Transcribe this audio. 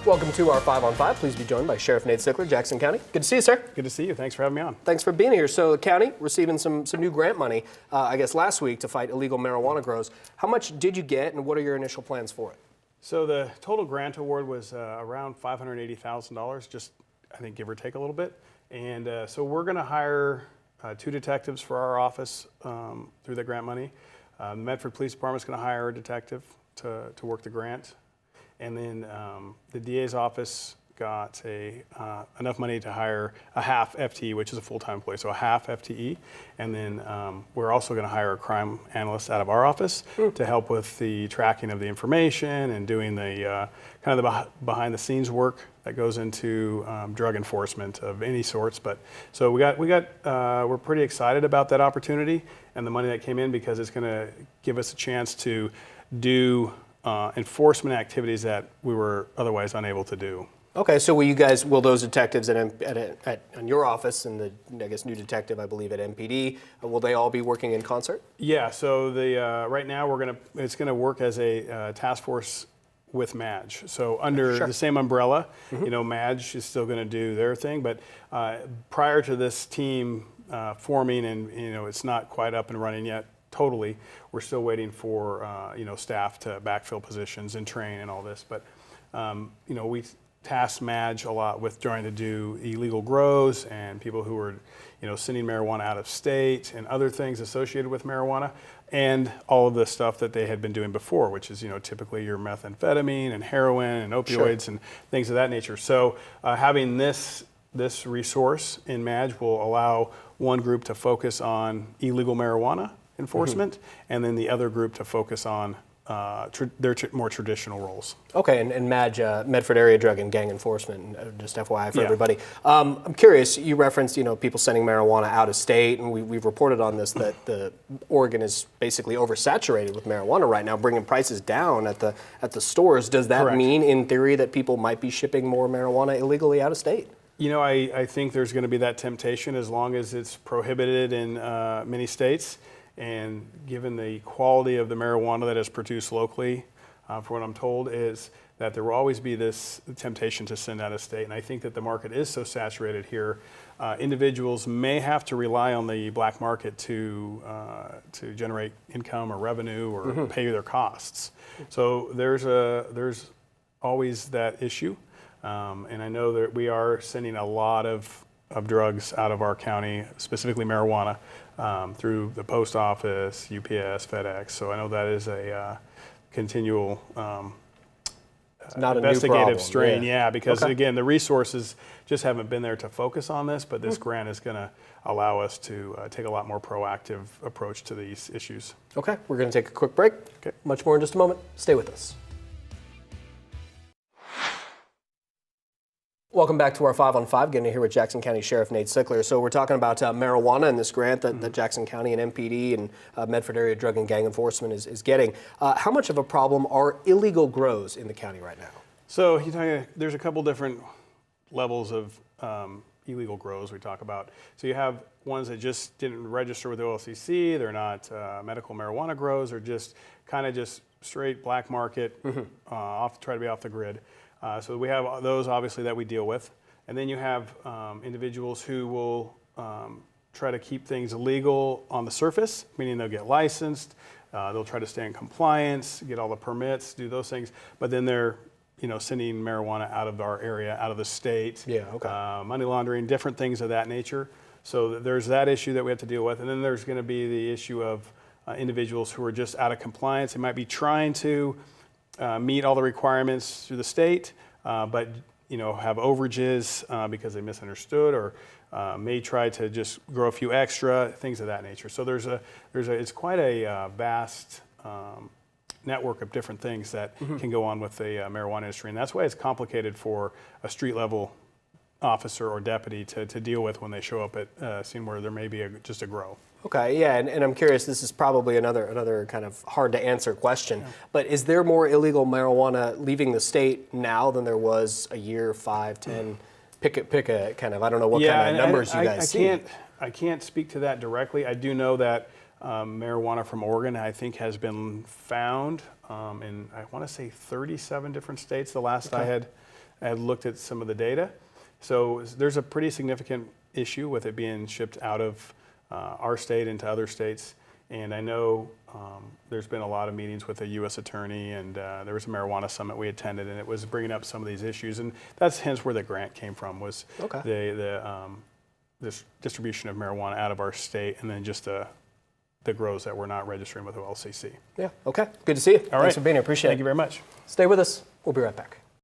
Welcome to our 5 on 5. Please be joined by Sheriff Nate Sickler, Jackson County. Good to see you, sir. Good to see you. Thanks for having me on. Thanks for being here. So the county receiving some new grant money, I guess last week to fight illegal marijuana grows. How much did you get and what are your initial plans for it? So the total grant award was around $580,000, just I think give or take a little bit. And so we're going to hire 2 detectives for our office through the grant money. The Medford Police Department is going to hire a detective to work the grant. And then the DA's office got enough money to hire a half FTE, which is a full-time employee, so a half FTE. And then we're also going to hire a crime analyst out of our office to help with the tracking of the information and doing the kind of the behind-the-scenes work that goes into drug enforcement of any sorts. But so we're pretty excited about that opportunity and the money that came in because it's going to give us a chance to do enforcement activities that we were otherwise unable to do. Okay, so will those detectives at your office and the, I guess, new detective, I believe, at MPD, will they all be working in concert? Yeah, so the right now it's gonna work as a task force with MADGE. So under the same umbrella, you know, MADGE is still gonna do their thing, but prior to this team forming, and you know, it's not quite up and running yet totally, we're still waiting for you know, staff to backfill positions and train and all this. But you know, we tasked MADGE a lot with trying to do illegal grows and people who were, you know, sending marijuana out of state and other things associated with marijuana, and all of the stuff that they had been doing before, which is, you know, typically your methamphetamine and heroin and opioids and things of that nature. So having this resource in MADGE will allow one group to focus on illegal marijuana enforcement, and then the other group to focus on their more traditional roles. Okay, and MADGE, Medford Area Drug and Gang Enforcement, just FYI for everybody. I'm curious, you referenced, you know, people sending marijuana out of state, and we've reported on this, that Oregon is basically oversaturated with marijuana right now, bringing prices down at the stores. Does that mean, in theory, that people might be shipping more marijuana illegally out of state? You know, I think there's going to be that temptation as long as it's prohibited in many states. And given the quality of the marijuana that is produced locally, for what I'm told, is that there will always be this temptation to send out of state. And I think that the market is so saturated here, individuals may have to rely on the black market to generate income or revenue or pay their costs. So there's always that issue. And I know that we are sending a lot of drugs out of our county, specifically marijuana, through the post office, UPS, FedEx. So I know that is a continual investigative strain. Yeah, because again, the resources just haven't been there to focus on this, but this grant is going to allow us to take a lot more proactive approach to these issues. Okay, we're going to take a quick break. Okay. Much more in just a moment. Stay with us. Welcome back to our 5 on 5, getting here with Jackson County Sheriff Nate Sickler. So we're talking about marijuana and this grant that Jackson County and MPD and Medford Area Drug and Gang Enforcement is getting. How much of a problem are illegal grows in the county right now? So there's a couple different levels of illegal grows we talk about. So you have ones that just didn't register with the OLCC, they're not medical marijuana grows, or just kind of just straight black market, try to be off the grid. So we have those, obviously, that we deal with. And then you have individuals who will try to keep things illegal on the surface, meaning they'll get licensed, they'll try to stay in compliance, get all the permits, do those things, but then they're, you know, sending marijuana out of our area, out of the state, money laundering, different things of that nature. So there's that issue that we have to deal with. And then there's going to be the issue of individuals who are just out of compliance. They might be trying to meet all the requirements through the state, but you know, have overages because they misunderstood, or may try to just grow a few extra, things of that nature. So it's quite a vast network of different things that can go on with the marijuana industry, and that's why it's complicated for a street level officer or deputy to deal with when they show up at a scene where there may be just a grow. Okay, yeah, and I'm curious, this is probably another kind of hard to answer question, but is there more illegal marijuana leaving the state now than there was a year, 5, 10? Pick a kind of, I don't know what kind of numbers you guys see. I can't speak to that directly. I do know that marijuana from Oregon, I think, has been found in, I want to say, 37 different states the last I had I had looked at some of the data. So there's a pretty significant issue with it being shipped out of our state into other states. And I know there's been a lot of meetings with the U.S. Attorney, and there was a marijuana summit we attended, and it was bringing up some of these issues. And that's hence where the grant came from, was this distribution of marijuana out of our state, and then just the grows that we're not registering with OLCC. Yeah, okay. Good to see you. All right. Thanks for being here. Appreciate it. Thank you very much. Stay with us. We'll be right back.